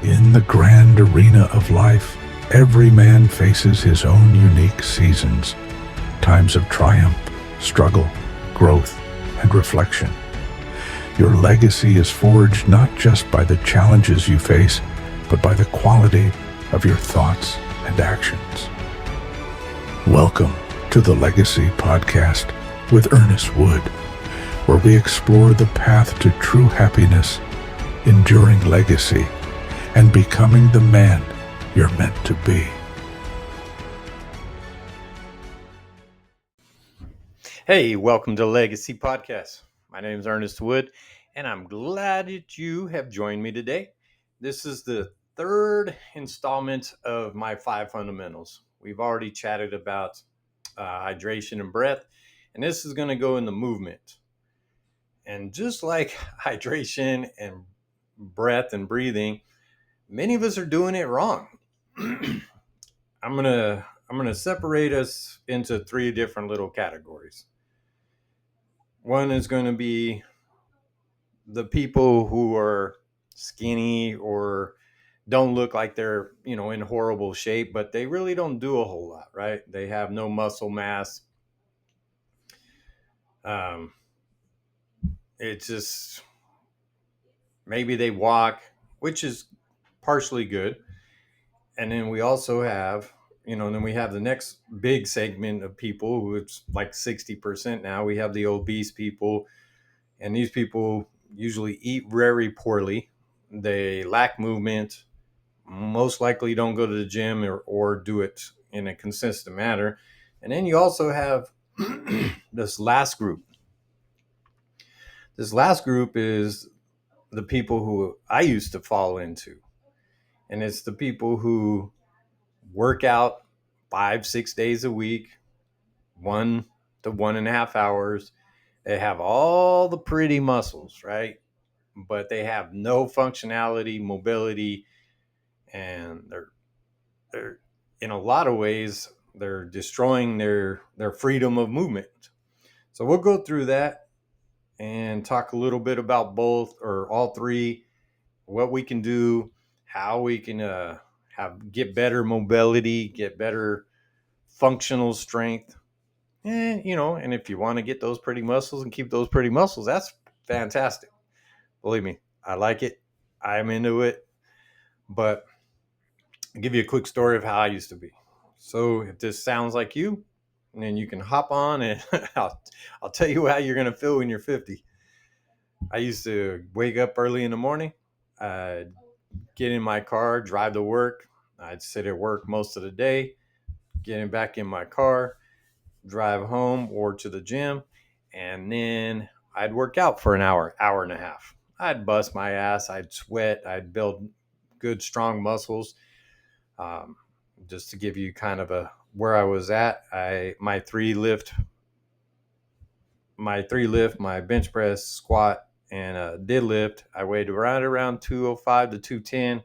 In the grand arena of life, every man faces his own unique seasons, times of triumph, struggle, growth, and reflection. Your legacy is forged not just by the challenges you face, but by the quality of your thoughts and actions. Welcome to the Legacy Podcast with Ernest Wood, where we explore the path to true happiness, enduring legacy, and becoming the man you're meant to be. Hey, welcome to Legacy Podcast. My name is Ernest Wood, and I'm glad that you have joined me today. This is the third installment of my 5 fundamentals. We've already chatted about hydration and breath, and this is going to go in the movement. And just like hydration and breath and breathing, many of us are doing it wrong. I'm gonna separate us into 3 different little categories. One is going to be the people who are skinny or don't look like they're, in horrible shape, but they really don't do a whole lot, right? They have no muscle mass. It's just maybe they walk, which is partially good. And then we also have, then we have the next big segment of people who it's like 60% now. We have the obese people, and these people usually eat very poorly. They lack movement, most likely don't go to the gym or do it in a consistent manner. And then you also have this last group. This last group is the people who I used to fall into. And it's the people who work out 5-6 days a week, 1 to 1.5 hours. They have all the pretty muscles, right? But they have no functionality, mobility, and they're in a lot of ways they're destroying their freedom of movement. So we'll go through that and talk a little bit about both or all 3, what we can do, how we can get better mobility, get better functional strength, and if you want to get those pretty muscles and keep those pretty muscles, that's fantastic. Believe me, I like it. I'm into it. But I'll give you a quick story of how I used to be. So if this sounds like you, then you can hop on and I'll tell you how you're going to feel when you're 50. I used to wake up early in the morning, I'd get in my car, drive to work. I'd sit at work most of the day, getting back in my car, drive home or to the gym, and then I'd work out for an hour, hour and a half. I'd bust my ass, I'd sweat, I'd build good, strong muscles. Just to give you kind of where I was at, my three lift, my bench press, squat, and deadlift, I weighed around 205 to 210,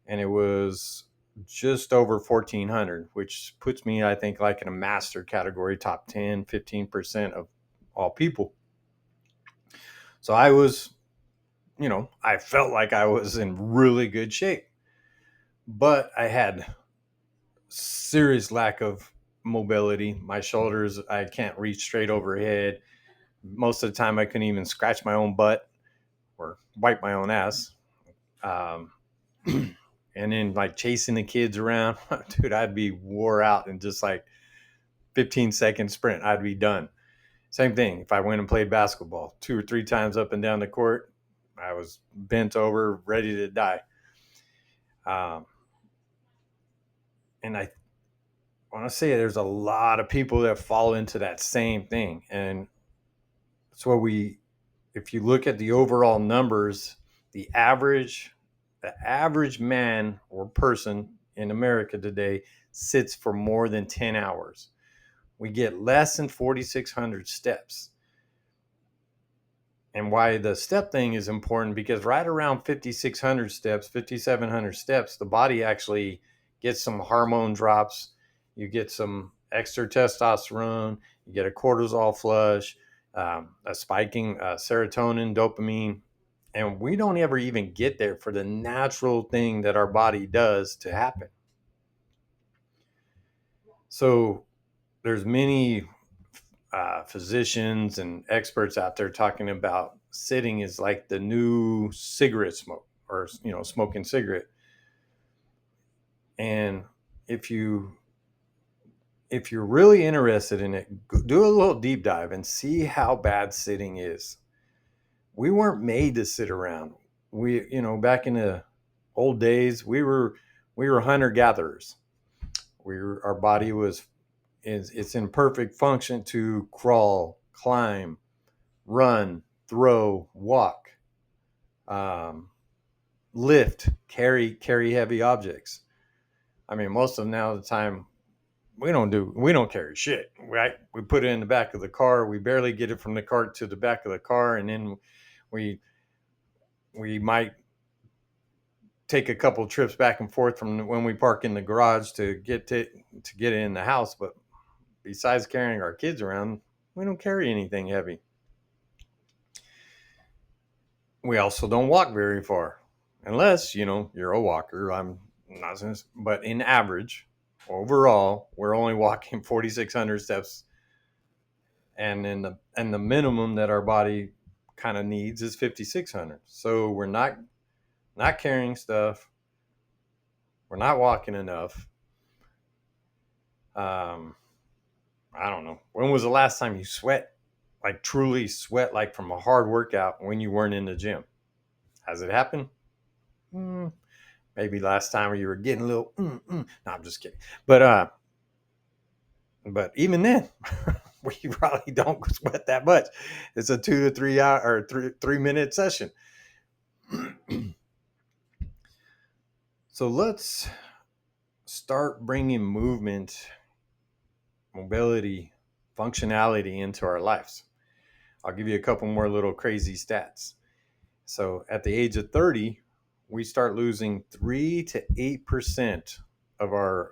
and it was just over 1,400, which puts me, I think, like in a master category, top 10, 15% of all people. So I was, I felt like I was in really good shape, but I had serious lack of mobility. My shoulders, I can't reach straight overhead. Most of the time I couldn't even scratch my own butt or wipe my own ass. And then like chasing the kids around, dude, I'd be wore out in just like 15-second sprint. I'd be done. Same thing. If I went and played basketball 2 or 3 times up and down the court, I was bent over, ready to die. And I want to say there's a lot of people that fall into that same thing. And that's what if you look at the overall numbers, the average man or person in America today sits for more than 10 hours. We get less than 4,600 steps. And why the step thing is important, because right around 5,600 steps, 5,700 steps, the body actually gets some hormone drops. You get some extra testosterone, you get a cortisol flush, a spiking serotonin, dopamine, And we don't ever even get there for the natural thing that our body does to happen. So there's many physicians and experts out there talking about sitting is like the new cigarette smoke, or smoking cigarette. And if you if you're really interested in it, do a little deep dive and see how bad sitting is. We weren't made to sit around. We, back in the old days, we were hunter gatherers. Our body was is it's in perfect function to crawl, climb, run, throw, walk, um, lift, carry heavy objects. I mean, most of now the time we don't carry shit, right? We put it in the back of the car. We barely get it from the cart to the back of the car, and then we we might take a couple trips back and forth from when we park in the garage to get it in the house. But besides carrying our kids around, we don't carry anything heavy. We also don't walk very far, unless you're a walker. I'm not, but in average, overall, we're only walking 4,600 steps, and the minimum that our body kind of needs is 5,600. So we're not carrying stuff. We're not walking enough. Um, I don't know. When was the last time you sweat, like truly sweat, like from a hard workout when you weren't in the gym? Has it happened? Hmm, maybe last time you were getting a little. No, I'm just kidding. But even then, we probably don't sweat that much. It's a 2 to 3 hour or 3 minute session. So let's start bringing movement, mobility, functionality into our lives. I'll give you a couple more little crazy stats. So at the age of 30, we start losing 3 to 8% of our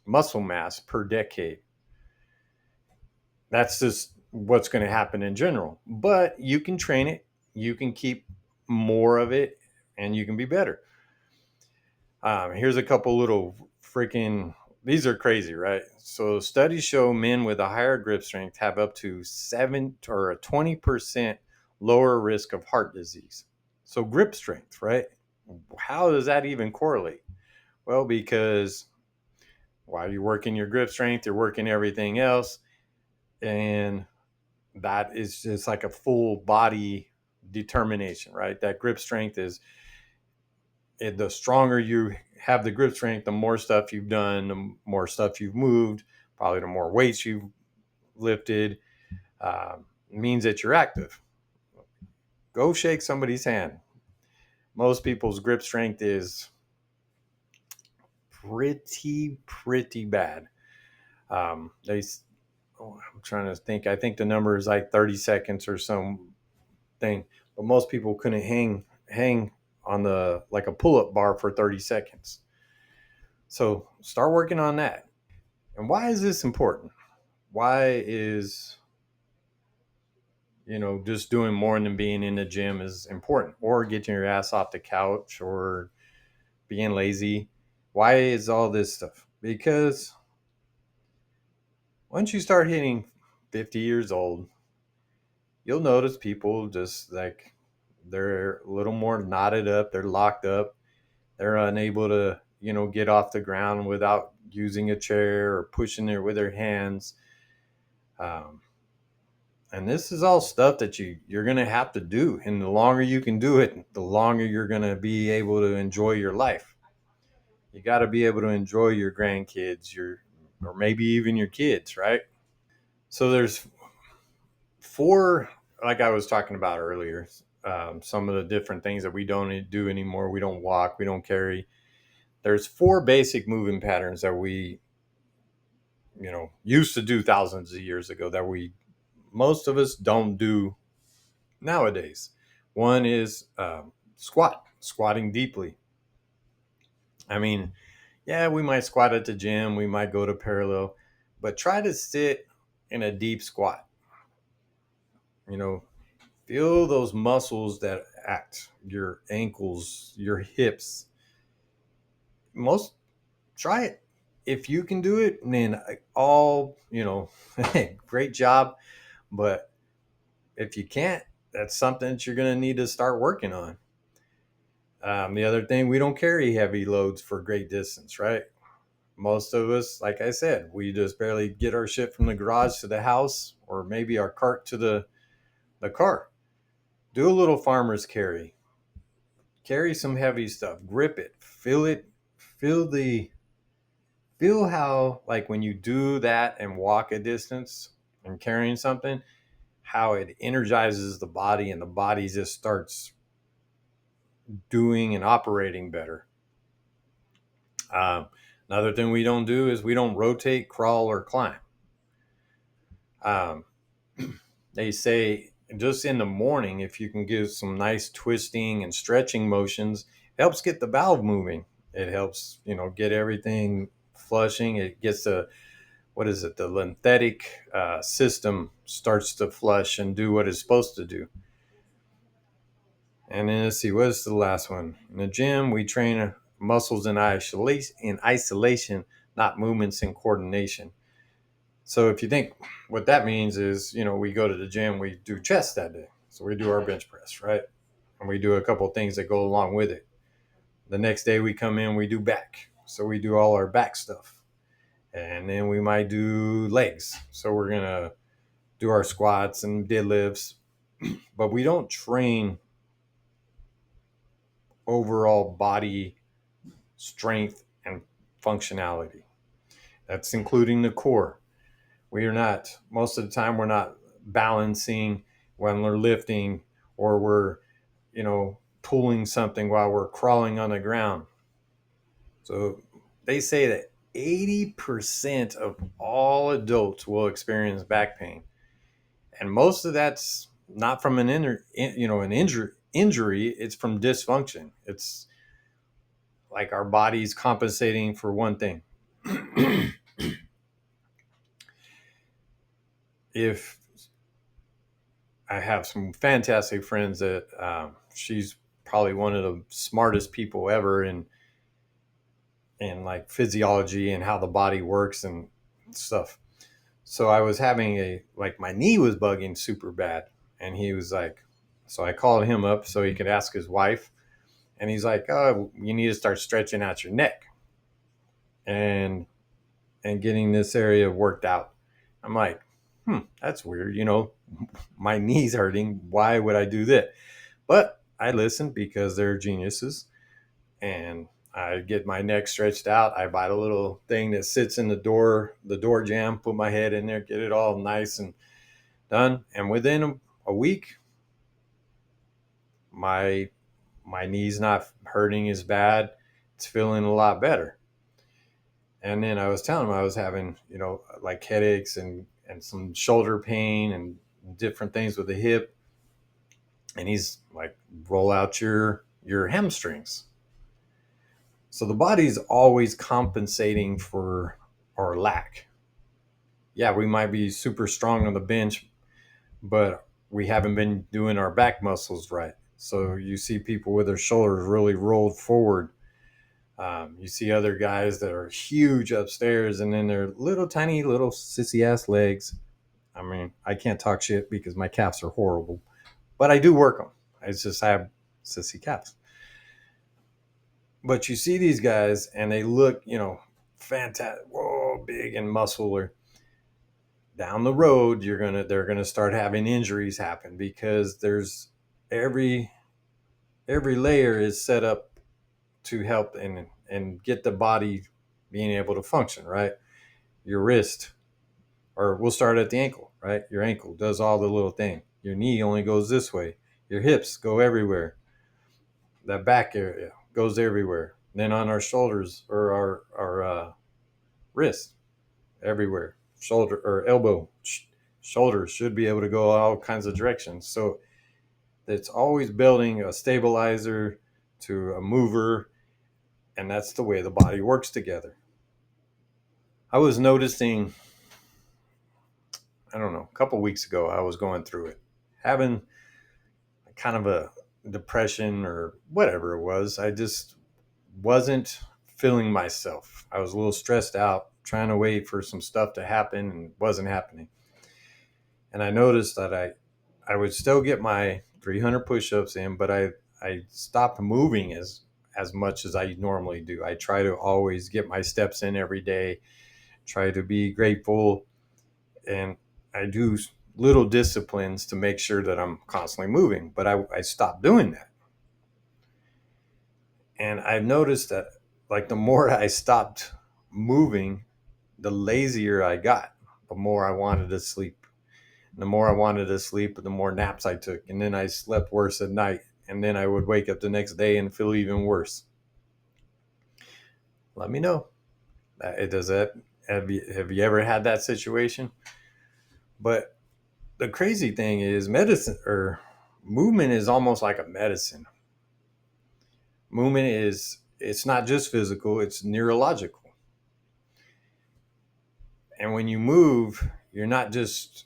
muscle mass per decade. That's just what's going to happen in general. But you can train it, you can keep more of it, and you can be better. Here's a couple little freaking, these are crazy, right? So studies show men with a higher grip strength have up to 20% lower risk of heart disease. So grip strength, right? How does that even correlate? Well, because while you're working your grip strength, you're working everything else. And that is just like a full body determination, right? That grip strength is, the stronger you have the grip strength, the more stuff you've done, the more stuff you've moved, probably the more weights you've lifted, means that you're active. Go shake somebody's hand. Most people's grip strength is pretty bad. I'm trying to think. I think the number is like 30 seconds or something, but most people couldn't hang on the like a pull-up bar for 30 seconds. So start working on that. And why is this important? Why is just doing more than being in the gym is important, or getting your ass off the couch, or being lazy? Why is all this stuff? Because once you start hitting 50 years old, you'll notice people just like they're a little more knotted up, they're locked up, they're unable to get off the ground without using a chair or pushing it with their hands. um, and this is all stuff that you're going to have to do, and the longer you can do it, the longer you're going to be able to enjoy your life. You got to be able to enjoy your grandkids, or maybe even your kids, right? So there's four, like I was talking about earlier, some of the different things that we don't do anymore. We don't walk, we don't carry. There's four basic moving patterns that we used to do thousands of years ago that we most of us don't do nowadays. One is squatting deeply. I mean, yeah, we might squat at the gym, we might go to parallel, but try to sit in a deep squat. You know, Feel those muscles that act, your ankles, your hips. Most Try it. If you can do it, then all, great job. But if you can't, that's something that you're going to need to start working on. The other thing, we don't carry heavy loads for great distance, right? Most of us, like I said, we just barely get our shit from the garage to the house, or maybe our cart to the car. Do a little farmer's carry. Carry some heavy stuff. Grip it. Feel it. Feel the feel how, like, when you do that and walk a distance and carrying something, how it energizes the body, and the body just starts doing and operating better. Another thing we don't do is we don't rotate, crawl, or climb. um, they say just in the morning, if you can give some nice twisting and stretching motions, it helps get the valve moving. It helps, get everything flushing. It gets the, what is it, the lymphatic system starts to flush and do what it's supposed to do. And then let's see, what's the last one? In the gym, we train muscles in isolation, not movements in coordination. So if you think, what that means is, we go to the gym, we do chest that day. So we do our bench press, right? And we do a couple of things that go along with it. The next day we come in, we do back. So we do all our back stuff. And then we might do legs. So we're going to do our squats and deadlifts. But we don't train overall body strength and functionality. That's including the core. We are not, most of the time, we're not balancing when we're lifting, or we're, pulling something while we're crawling on the ground. So they say that 80% of all adults will experience back pain. And most of that's not from an injury, it's from dysfunction. It's like our body's compensating for one thing. If I have some fantastic friends that she's probably one of the smartest people ever in like physiology and how the body works and stuff. So I was having my knee was bugging super bad, and he was like, so I called him up so he could ask his wife, and he's like, oh, you need to start stretching out your neck and getting this area worked out. I'm like, that's weird. My knee's hurting. Why would I do that? But I listened because they're geniuses, and I get my neck stretched out. I buy a little thing that sits in the door jamb, put my head in there, get it all nice and done. And within a week, my knee's not hurting as bad. It's feeling a lot better. And then I was telling him I was having, like headaches and some shoulder pain and different things with the hip. And he's like, roll out your hamstrings. So the body's always compensating for our lack. Yeah, we might be super strong on the bench, but we haven't been doing our back muscles right. So you see people with their shoulders really rolled forward. You see other guys that are huge upstairs, and then they're little tiny little sissy ass legs. I mean, I can't talk shit because my calves are horrible, but I do work them. It's just I have sissy calves. But you see these guys, and they look, fantastic, whoa, big and muscular. Down the road, they're gonna start having injuries happen, because there's every layer is set up to help and get the body being able to function, right? Your wrist, or we'll start at the ankle, right? Your ankle does all the little thing. Your knee only goes this way. Your hips go everywhere. That back area goes everywhere. Then on our shoulders, or our wrist, everywhere. Shoulder or elbow, shoulders should be able to go all kinds of directions. So it's always building a stabilizer to a mover, and that's the way the body works together. I was noticing, I don't know, a couple weeks ago, I was going through it, having kind of a depression or whatever it was. I just wasn't feeling myself. I was a little stressed out, trying to wait for some stuff to happen and it wasn't happening. And I noticed that I would still get my 300 push-ups in, but I stopped moving as much as I normally do. I try to always get my steps in every day, try to be grateful, and I do little disciplines to make sure that I'm constantly moving. But I stopped doing that. And I've noticed that like the more I stopped moving, the lazier I got, the more I wanted to sleep. And the more I wanted to sleep, the more naps I took. And then I slept worse at night. And then I would wake up the next day and feel even worse. Let me know. Does that have you ever had that situation? But the crazy thing is medicine or movement is almost like a medicine. Movement is it's not just physical, it's neurological. And when you move, you're not just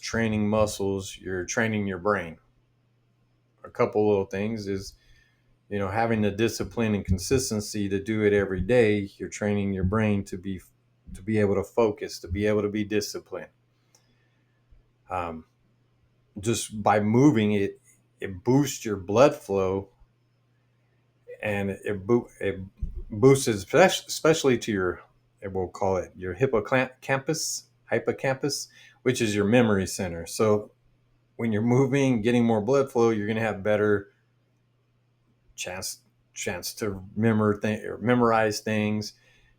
training muscles, you're training your brain. A couple little things is having the discipline and consistency to do it every day. You're training your brain to be able to focus, to be able to be disciplined. um, just by moving it boosts your blood flow, and it boosts especially to your, we'll call it your hippocampus, which is your memory center. So when you're moving, getting more blood flow, you're going to have better chance chance to memorize things.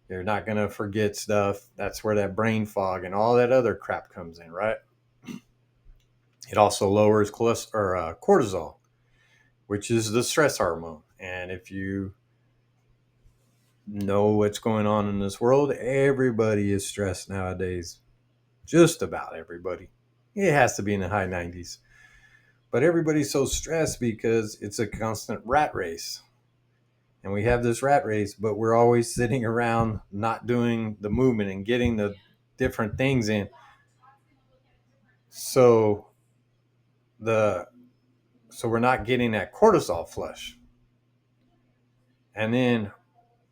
You're not going to forget stuff. That's where that brain fog and all that other crap comes in, right? It also lowers cortisol, which is the stress hormone. And if you know what's going on in this world, everybody is stressed nowadays. Just about everybody. It has to be in the high 90s. But everybody's so stressed because it's a constant rat race. And we have this rat race, but we're always sitting around not doing the movement and getting the different things in. So the so we're not getting that cortisol flush. And then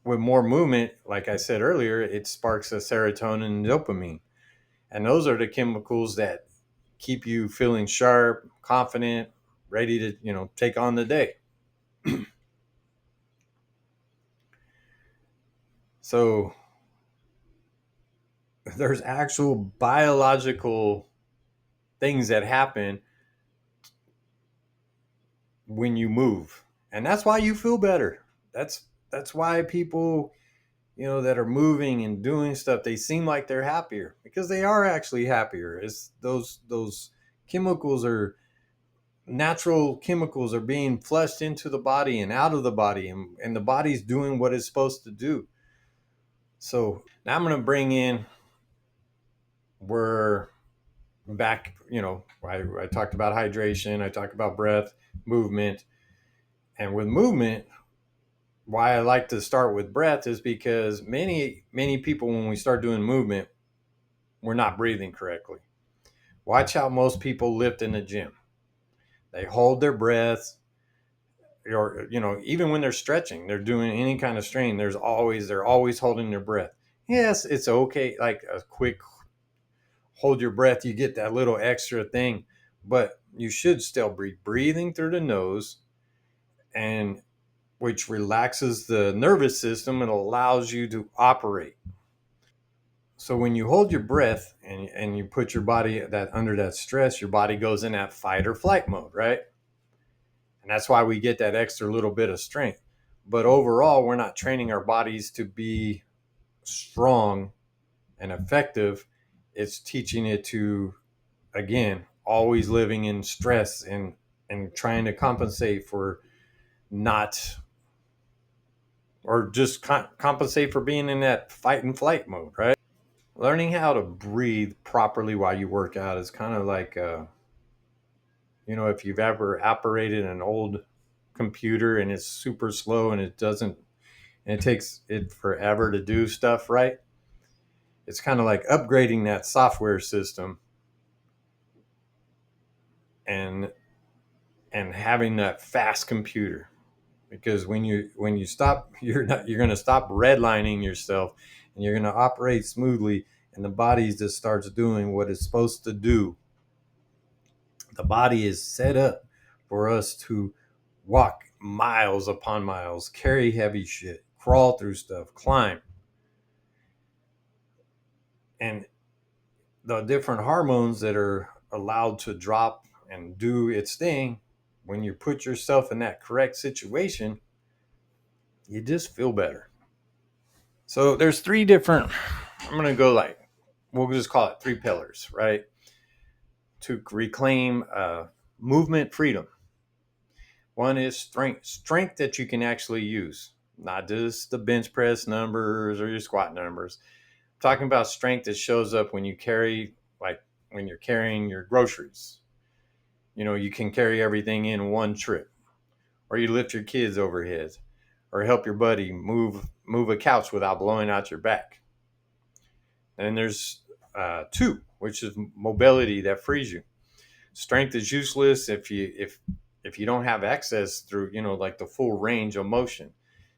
with more movement, like I said earlier, it sparks a serotonin and dopamine. And those are the chemicals that keep you feeling sharp, confident, ready to, take on the day. So there's actual biological things that happen when you move. And that's why you feel better. That's why people, that are moving and doing stuff, they seem like they're happier because they are actually happier. It's those chemicals are natural chemicals are being flushed into the body and out of the body, and the body's doing what it's supposed to do. So now I'm going to bring in we're back, I talked about hydration, I talked about breath, movement. And with movement, why I like to start with breath is because many people, when we start doing movement, we're not breathing correctly. Watch how most people lift in the gym. They hold their breath, or even when they're stretching, they're doing any kind of strain. They're always holding their breath. Yes, it's okay, like a quick hold your breath, you get that little extra thing, but you should still be breathing through the nose, and which relaxes the nervous system and allows you to operate. So when you hold your breath and you put your body that under that stress, your body goes in that fight or flight mode, right? And that's why we get that extra little bit of strength. But overall, we're not training our bodies to be strong and effective. It's teaching it to, again, always living in stress and trying to compensate for not, or just compensate for being in that fight and flight mode, right? Learning how to breathe properly while you work out is kind of like, if you've ever operated an old computer and it's super slow and it takes it forever to do stuff right. It's kind of like upgrading that software system and and having that fast computer. Because when you stop, you're going to stop redlining yourself, and you're going to operate smoothly, and the body just starts doing what it's supposed to do. The body is set up for us to walk miles upon miles, carry heavy shit, crawl through stuff, climb. And the different hormones that are allowed to drop and do its thing, when you put yourself in that correct situation, you just feel better. So there's three different, I'm going to go like, we'll just call it three pillars, right? To reclaim movement freedom. One is strength that you can actually use, not just the bench press numbers or your squat numbers. I'm talking about strength that shows up when you carry, like when you're carrying your groceries. You can carry everything in one trip, or you lift your kids overhead, or help your buddy move a couch without blowing out your back. And there's two, which is mobility that frees you. Strength is useless if you don't have access through, like the full range of motion.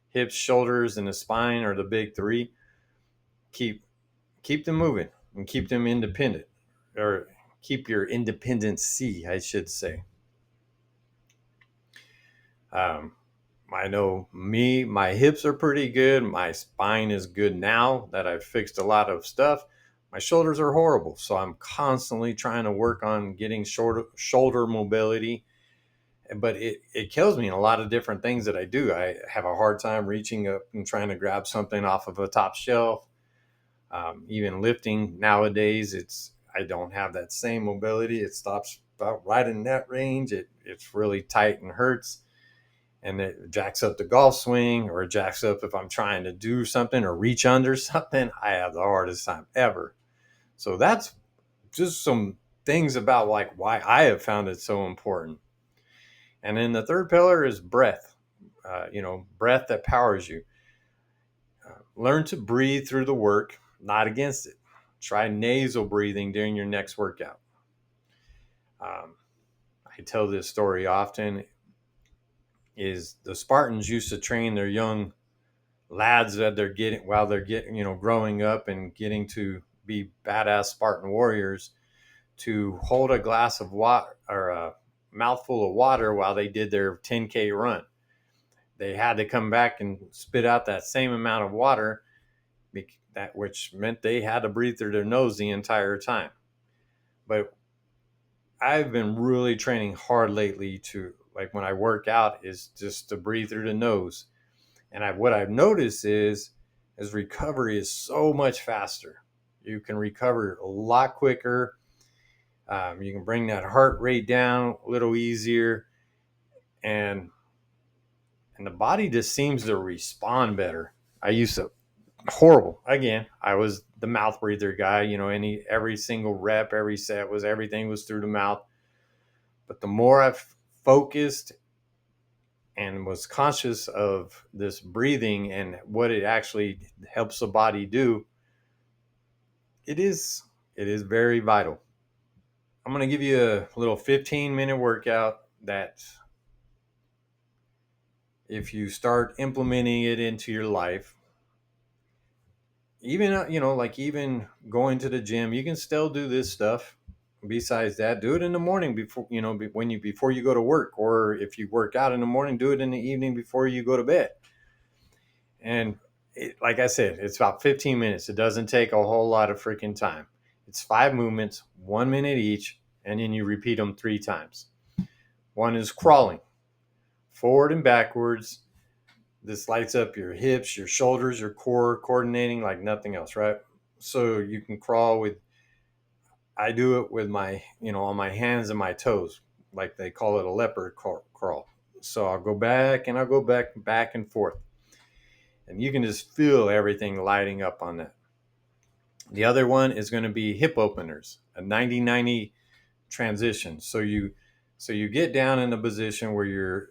Hips, shoulders, and the spine are the big three. Keep them moving and keep them independent, or keep your independency, I should say. I know my hips are pretty good. My spine is good now that I've fixed a lot of stuff. My shoulders are horrible, so I'm constantly trying to work on getting shoulder mobility. But it kills me in a lot of different things that I do. I have a hard time reaching up and trying to grab something off of a top shelf. Even lifting nowadays, I don't have that same mobility. It stops about right in that range. It's really tight and hurts. And it jacks up the golf swing, or it jacks up if I'm trying to do something or reach under something. I have the hardest time ever. So that's just some things about like why I have found it so important. And then the third pillar is breath. Breath that powers you. Learn to breathe through the work, not against it. Try nasal breathing during your next workout. I tell this story often. Is the Spartans used to train their young lads that they're getting growing up and getting to be badass Spartan warriors, to hold a glass of water or a mouthful of water while they did their 10K run. They had to come back and spit out that same amount of water, which meant they had to breathe through their nose the entire time. But I've been really training hard lately to, like when I work out, is just to breathe through the nose. And what I've noticed is recovery is so much faster. You can recover a lot quicker. You can bring that heart rate down a little easier, and the body just seems to respond better. I used to horrible. Again, I was the mouth breather guy. Every single rep, every set everything was through the mouth. But the more I've focused and was conscious of this breathing and what it actually helps the body do, it is very vital. I'm going to give you a little 15-minute workout that, if you start implementing it into your life, even even going to the gym, you can still do this stuff. Besides that, do it in the morning before you go to work, or if you work out in the morning, do it in the evening before you go to bed. And like I said, it's about 15 minutes. It doesn't take a whole lot of freaking time. It's 5 movements, 1 minute each, and then you repeat them 3 times. One is crawling, forward and backwards. This lights up your hips, your shoulders, your core, coordinating like nothing else, right? So you can crawl I do it with on my hands and my toes, like they call it a leopard crawl. So I'll go back and I'll go back and forth. And you can just feel everything lighting up on that. The other one is going to be hip openers, a 90-90 transition. So you get down in a position where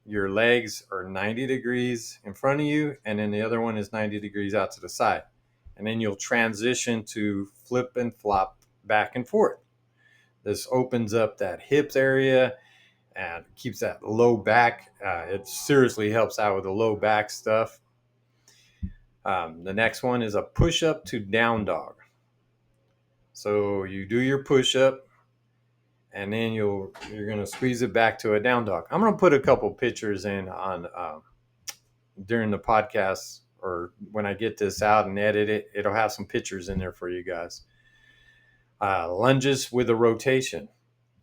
your legs are 90 degrees in front of you, and then the other one is 90 degrees out to the side. And then you'll transition to flip and flop back and forth. This opens up that hips area. and keeps that low back. It seriously helps out with the low back stuff. The next one is a push up to down dog. So you do your push up, and then you're gonna squeeze it back to a down dog. I'm gonna put a couple pictures in on during the podcast, or when I get this out and edit it, it'll have some pictures in there for you guys. Lunges with a rotation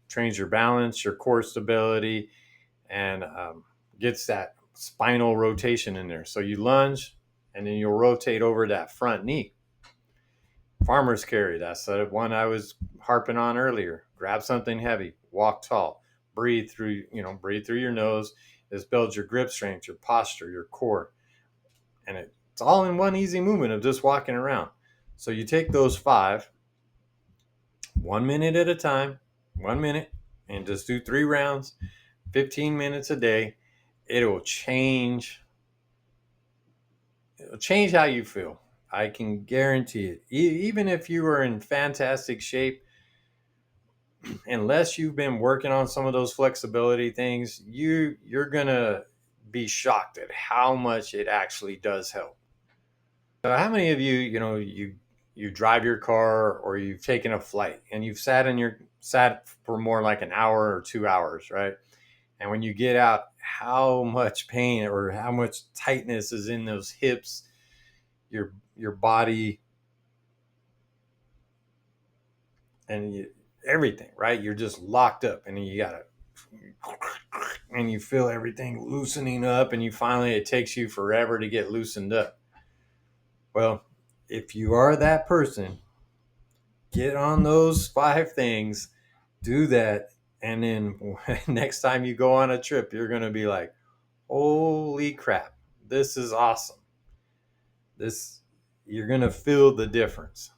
trains your balance, your core stability, and gets that spinal rotation in there. So you lunge, and then you'll rotate over that front knee. Farmer's carry, that's the one I was harping on earlier. Grab something heavy, walk tall, breathe through your nose. This builds your grip strength, your posture, your core. And it's all in one easy movement of just walking around. So you take those 5, 1 minute at a time, 1 minute, and just do 3 rounds, 15 minutes a day. It'll change how you feel. I can guarantee it. Even if you are in fantastic shape, unless you've been working on some of those flexibility things, you're gonna be shocked at how much it actually does help. So how many of you, you drive your car, or you've taken a flight and you've sat for more like an hour or 2 hours, right? And when you get out, how much pain or how much tightness is in those hips, your body, and everything, right? You're just locked up, and you gotta, and you feel everything loosening up, and it takes you forever to get loosened up. Well, if you are that person, get on those 5 things, do that, and then next time you go on a trip, you're gonna be like, holy crap, this is awesome. You're gonna feel the difference.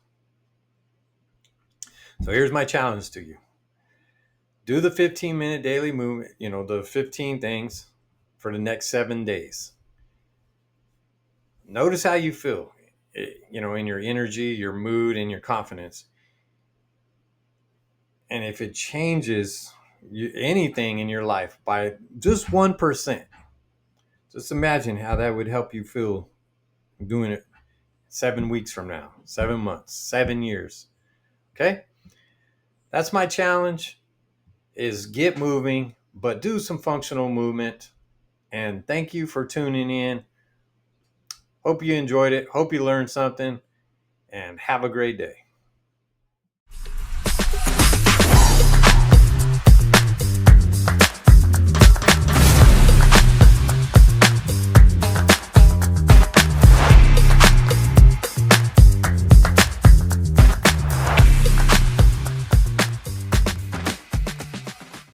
So here's my challenge to you. Do the 15-minute daily movement, the 15 things for the next 7 days. Notice how you feel, in your energy, your mood, and your confidence. And if it changes anything in your life by just 1%, just imagine how that would help you feel doing it 7 weeks from now, 7 months, 7 years. Okay? That's my challenge, is get moving, but do some functional movement. And thank you for tuning in. Hope you enjoyed it. Hope you learned something, and have a great day.